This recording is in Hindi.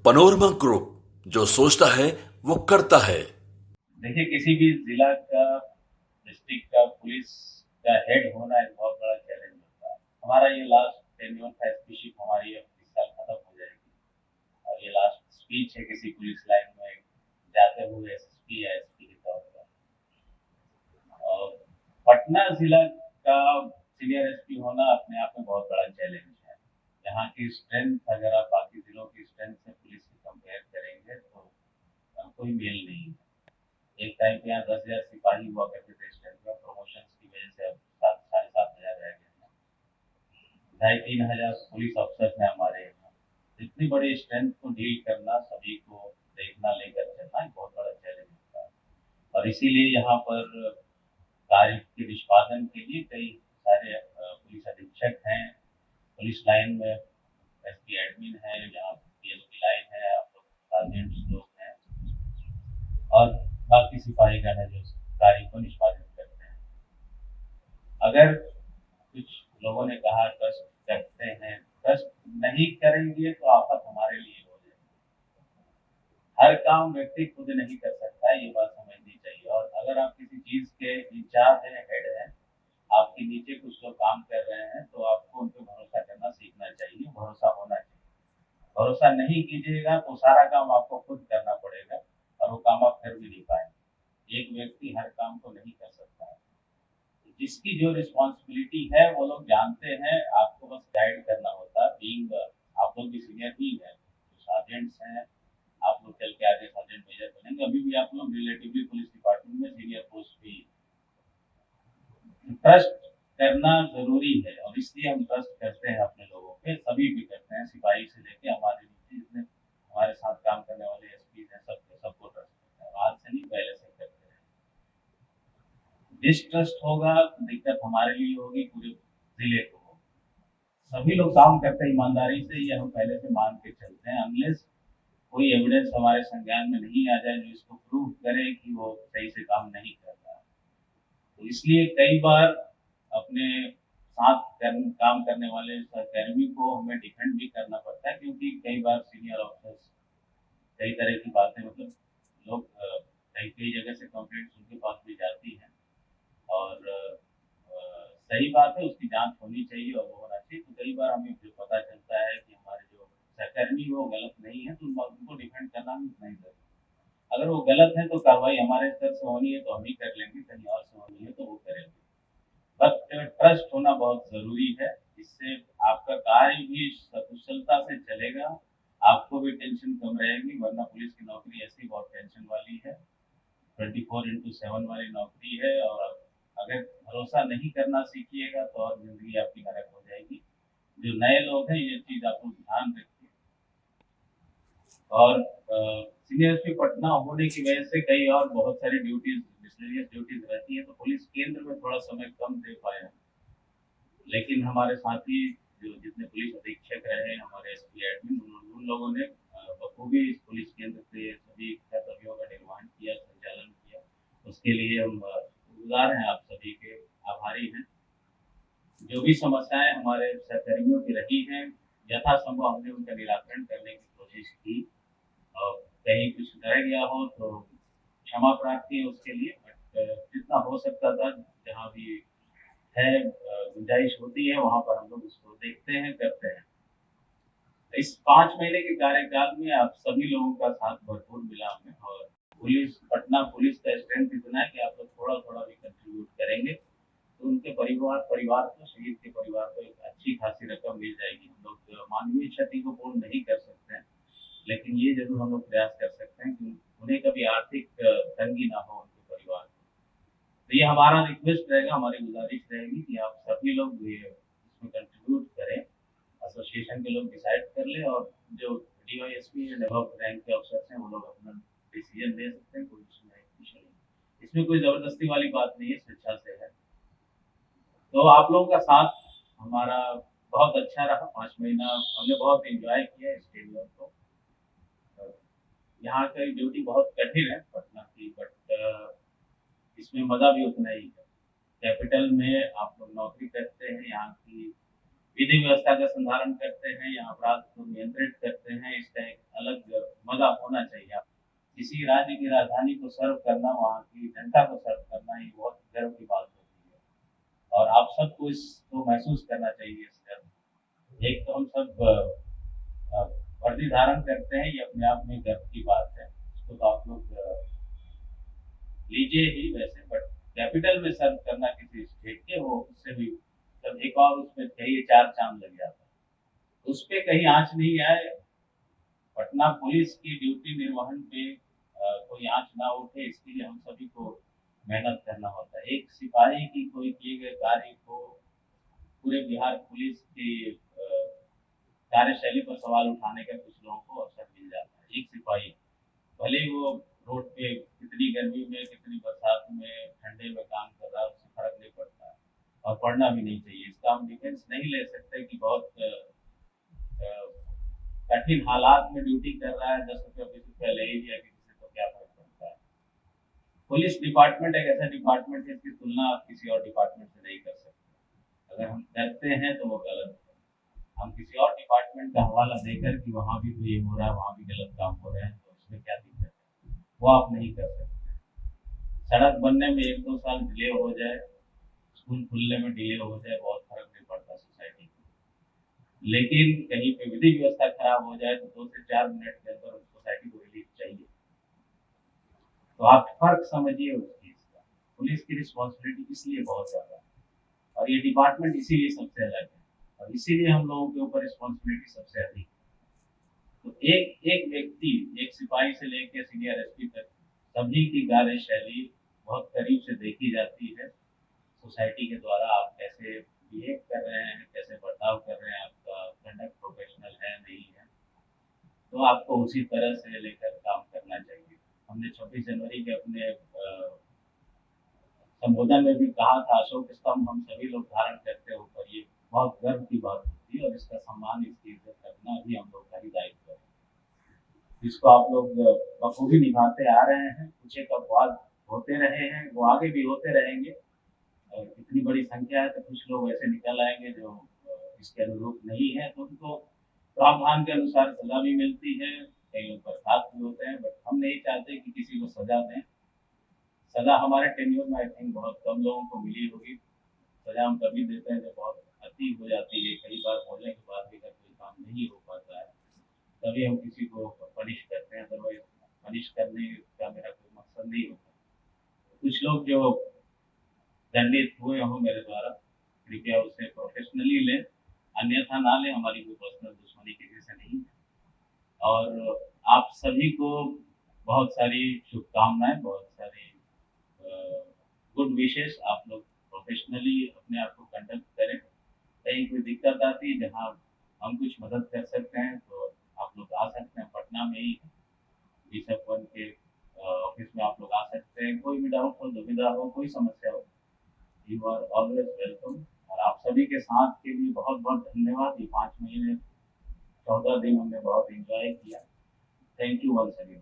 पनोरमा ग्रुप, जो सोचता है वो करता है। देखिए, किसी भी जिला का, डिस्ट्रिक्ट का पुलिस का हेड होना एक बहुत बड़ा चैलेंज होता है। हमारा ये लास्ट टेन्योर था, स्पीशिप हमारी अब इस साल खत्म हो जाएगी और ये लास्ट स्पीच है किसी पुलिस लाइन में जाते हुए एसएसपी या एसपी के तौर पर। और पटना जिला का सीनियर एसपी होना अपने आप में बहुत बड़ा चैलेंज है। यहाँ की स्ट्रेंथ अगर आप बाकी जिलों की स्ट्रेंथ से पुलिस से कंपेयर करेंगे तो कोई मेल नहीं है। एक टाइम पे यहाँ 10,000 सिपाही हुआ करते थे स्ट्रेंथ में, प्रमोशन की वजह से अब 7,500 रह गए हैं। 2,500-3,000 पुलिस अफसर हैं हमारे यहाँ। इतनी बड़ी स्ट्रेंथ को डील करना, सभी को देखना, लेकर चलना एक बहुत बड़ा चैलेंज होता है। और इसीलिए यहाँ पर कार्य के निष्पादन के लिए कई सारे पुलिस अधीक्षक हैं। पुलिस लाइन में एसपी एडमिन है, यहाँ पीएसपी लाइन है, आप लोग सार्जेंट्स लोग हैं और बाकी सिपाहीगण है जो कार्य को निष्पादित करते हैं। अगर कुछ लोगों ने कहा ट्रस्ट करते हैं, ट्रस्ट नहीं करेंगे तो आफत हमारे लिए हो जाएगी। हर काम व्यक्ति खुद नहीं कर सकता है, ये बात समझनी चाहिए। और अगर आप किसी चीज के इंचार्ज हैं, हेड हैं, आपके नीचे कुछ लोग काम कर रहे हैं, तो आपको उन पर भरोसा करना सीखना चाहिए, भरोसा होना चाहिए। भरोसा नहीं कीजिएगा तो सारा काम आपको खुद करना पड़ेगा और वो काम आप कर भी नहीं पाएंगे। एक व्यक्ति हर काम को नहीं कर सकता है। जिसकी जो रिस्पॉन्सिबिलिटी है वो लोग जानते हैं, आपको बस गाइड करना होता है। बीइंग आप लोग भी सीनियर ही है, जो सार्जेंट्स हैं, आप लोग चल के आगे सार्जेंट मेजर बनेंगे। अभी भी आप लोग रिलेटिवली पुलिस डिपार्टमेंट में सीनियर पोस्ट भी। ट्रस्ट करना जरूरी है और इसलिए हम ट्रस्ट करते हैं अपने लोगों पे, सभी भी करते हैं, सिपाही से लेके हमारे नीचे जितने हमारे साथ काम करने वाले एसपी हैं, सबको ट्रस्ट करते हैं। आज से नहीं, पहले से करते हैं। डिस्ट्रस्ट होगा तो दिक्कत हमारे लिए होगी, पूरे जिले को होगी। सभी लोग काम करते हैं ईमानदारी से, ये हम पहले से मान के चलते हैं। अनलेस कोई एविडेंस हमारे संज्ञान में नहीं आ जाए जो इसको प्रूव करे कि वो सही से काम नहीं कर रहा। तो इसलिए कई बार अपने साथ काम करने वाले सहकर्मी को हमें डिफेंड भी करना पड़ता है, क्योंकि कई बार सीनियर ऑफिसर्स कई तरह की बातें, मतलब लोग कई कई जगह से कंप्लेंट्स उनके पास भी जाती हैं और सही बात है, उसकी जांच होनी चाहिए और वो होना चाहिए। तो कई बार हमें फिर पता चलता है कि हमारे जो सहकर्मी वो गलत नहीं है, तो उनको डिफेंड करना भी नहीं जरूरी। अगर वो गलत है तो कार्रवाई हमारे स्तर से होनी है तो हम ही कर लेंगे, कहीं और से होनी है तो वो करेंगे। बट ट्रस्ट होना बहुत जरूरी है। इससे आपका कार्य भी कुशलता से चलेगा, आपको भी टेंशन कम रहेगी। वरना पुलिस की नौकरी ऐसी बहुत टेंशन वाली है, 24/7 वाली नौकरी है। और अगर भरोसा नहीं करना सीखिएगा तो और जिंदगी आपकी नरक हो जाएगी। जो नए लोग हैं, ये चीज आप लोग ध्यान रखिए। और सीनियर एसपी पटना होने की वजह से कई और बहुत सारी ड्यूटीज, मिसलेनियस ड्यूटीज रहती है, तो पुलिस केंद्र में थोड़ा समय कम दे पाए हैं। लेकिन हमारे साथी जो जितने पुलिस अधीक्षक रहे, हमारे एसपी एडमिन, उन लोगों ने बखूबी इस पुलिस केंद्र के सभी कर्तव्यों का निर्वहन किया, संचालन किया। उसके लिए हम गुजार हैं, आप सभी के आभारी हैं। जो भी समस्याएं हमारे सहकर्मियों की रही हैं, यथासंभव हमने उनका निराकरण करने की कोशिश की और कहीं कुछ रह गया हो तो क्षमा प्रार्थी है उसके लिए। बट जितना हो सकता था, जहाँ भी है गुंजाइश होती है, वहां पर हम लोग उसको देखते हैं, करते हैं। इस 5 महीने के कार्यकाल में आप सभी लोगों का साथ भरपूर मिला हमें। और पुलिस पटना पुलिस का स्ट्रेंथ इतना है कि आप लोग थोड़ा थोड़ा भी कंट्रीब्यूट करेंगे तो उनके परिवार परिवार को, शहीद के परिवार को एक अच्छी खासी रकम मिल जाएगी। हम लोग मानवीय क्षति को पूर्ण नहीं कर सकते हैं, लेकिन ये जरूर हम लोग प्रयास कर सकते हैं कि उन्हें कभी आर्थिक तंगी ना हो उनके परिवार को। तो ये हमारा रिक्वेस्ट रहेगा, हमारी गुजारिश रहेगी कि आप सभी लोग इसमें कंट्रीब्यूट करें। एसोसिएशन के लोग डिसाइड कर ले और जो डीवाईएसपी या डेवलप रैंक के अफसर हैं वो लोग अपना डिसीजन ले सकते हैं। कोई इसमें इशू नहीं, इसमें कोई जबरदस्ती वाली बात नहीं है, स्वेच्छा से है। तो आप लोगों का साथ हमारा बहुत अच्छा रहा। 5 महीना हमने बहुत एंजॉय किया इस टेन्योर को। यहाँ की ड्यूटी बहुत कठिन है पटना की, बट इसमें मजा भी उतना ही है। कैपिटल में आप लोग नौकरी करते हैं, यहाँ की विधि व्यवस्था का संधारण करते हैं या अपराध को नियंत्रित करते हैं, इसका एक अलग मजा होना चाहिए। किसी राज्य की राजधानी को सर्व करना, वहाँ की जनता को सर्व करना, ये बहुत गर्व की बात होती है और आप सबको इसको महसूस करना चाहिए इस गर्व। एक तो हम सब अ, वर्दी धारण करते हैं, ये अपने आप में गर्व की बात है। इसको तो आप लोग लीजिए ही वैसे, बट कैपिटल में सर्व करना किसी स्टेट के, वो उससे भी मतलब एक और उसमें कहिए चार चांद लग जाता है। उस पे कहीं आँच नहीं आए, पटना पुलिस की ड्यूटी निर्वहन पे कोई आँच ना उठे, इसके लिए हम सभी को मेहनत करना होता है। एक सिपाही की कोई किए गए कार्य को पूरे बिहार पुलिस की कार्यशैली पर सवाल उठाने का कुछ लोगों को अवसर मिल जाता है। एक सिपाही भले ही वो रोड पे कितनी गर्मी में, कितनी बरसात में, ठंडे में काम कर रहा है, उससे फर्क नहीं पड़ता है और पढ़ना भी नहीं चाहिए। इसका हम डिफेंस नहीं ले सकते कि बहुत कठिन हालात में ड्यूटी कर रहा है, 10 रुपया 20 रुपया ले ही लिया कि किसी को क्या फर्क पड़ता है। पुलिस डिपार्टमेंट एक ऐसा डिपार्टमेंट है, इसकी तुलना आप किसी और डिपार्टमेंट से नहीं कर सकते। अगर हम करते हैं तो वो गलत है। हम किसी और डिपार्टमेंट का हवाला देकर कि वहाँ भी तो ये हो रहा है, वहाँ भी गलत काम हो रहे हैं, तो उसमें क्या दिक्कत है, वो आप नहीं कर सकते। सड़क बनने में 1-2 साल डिले हो जाए, स्कूल खुलने में डिले हो जाए, बहुत फर्क नहीं पड़ता सोसाइटी को। लेकिन कहीं पे विधि व्यवस्था खराब हो जाए तो 2 से 4 मिनट के अंदर सोसाइटी को रिलीफ चाहिए। तो आप फर्क समझिए उस चीज का। पुलिस की रिस्पॉन्सिबिलिटी इसलिए बहुत ज्यादा है और ये डिपार्टमेंट इसीलिए सबसे अलग है और इसीलिए हम लोगों के ऊपर रिस्पॉन्सिबिलिटी सबसे अधिक है। तो एक एक व्यक्ति, एक सिपाही से लेकर सीनियर एसपी तक, सभी की कार्यशैली बहुत करीब से देखी जाती है। सोसाइटी के द्वारा आप कैसे बिहेव कर रहे हैं, कैसे बर्ताव कर रहे हैं, आपका कंडक्ट प्रोफेशनल है नहीं है, तो आपको उसी तरह से लेकर काम करना चाहिए। हमने 26 जनवरी के अपने संबोधन में भी कहा था, अशोक स्तंभ हम सभी लोग धारण करते ऊपर, ये बहुत गर्व की बात होती है और इसका सम्मान, इसकी इज्जत करना भी हम लोग का ही दायित्व है। जिसको आप लोग बखूबी निभाते आ रहे हैं। कुछ एक अपवाद होते रहे हैं, वो आगे भी होते रहेंगे और इतनी बड़ी संख्या है तो कुछ लोग ऐसे निकल आएंगे जो इसके अनुरूप नहीं है, तो उनको प्रावधान के अनुसार सजा भी मिलती है, कई लोग बर्खास्त भी होते हैं। बट हम नहीं चाहते कि किसी को सजा दें। सजा हमारे टेन्योर में आई थिंक बहुत कम लोगों को मिली होगी। सजा हम तभी देते हैं जब बहुत अति हो जाती है, कई बार बोलने के बाद भी अगर कोई काम नहीं हो पाता है तभी हम किसी को पनिश करते हैं। अदरवाइज पनिश करने का मेरा कोई मकसद नहीं होता। कुछ लोग जो दंडित हुए हो मेरे द्वारा, कृपया उसे प्रोफेशनली लें, अन्यथा ना लें। हमारी कोई पर्सनल दुश्मनी किसी से नहीं है और आप सभी को बहुत सारी शुभकामनाएं, बहुत सारी गुड विशेष। आप लोग प्रोफेशनली अपने आप को कंडक्ट करें। कहीं कोई दिक्कत आती है जहाँ हम कुछ मदद कर सकते हैं तो आप लोग आ सकते हैं। पटना में ही बिशप वन के ऑफिस में आप लोग आ सकते हैं। कोई भी डाउट हो, दुविधा हो, कोई समस्या हो, यू आर ऑलवेज वेलकम। और आप सभी के साथ के लिए बहुत बहुत धन्यवाद। ये 5 महीने 14 दिन हमने बहुत इंजॉय किया। Thank you once again.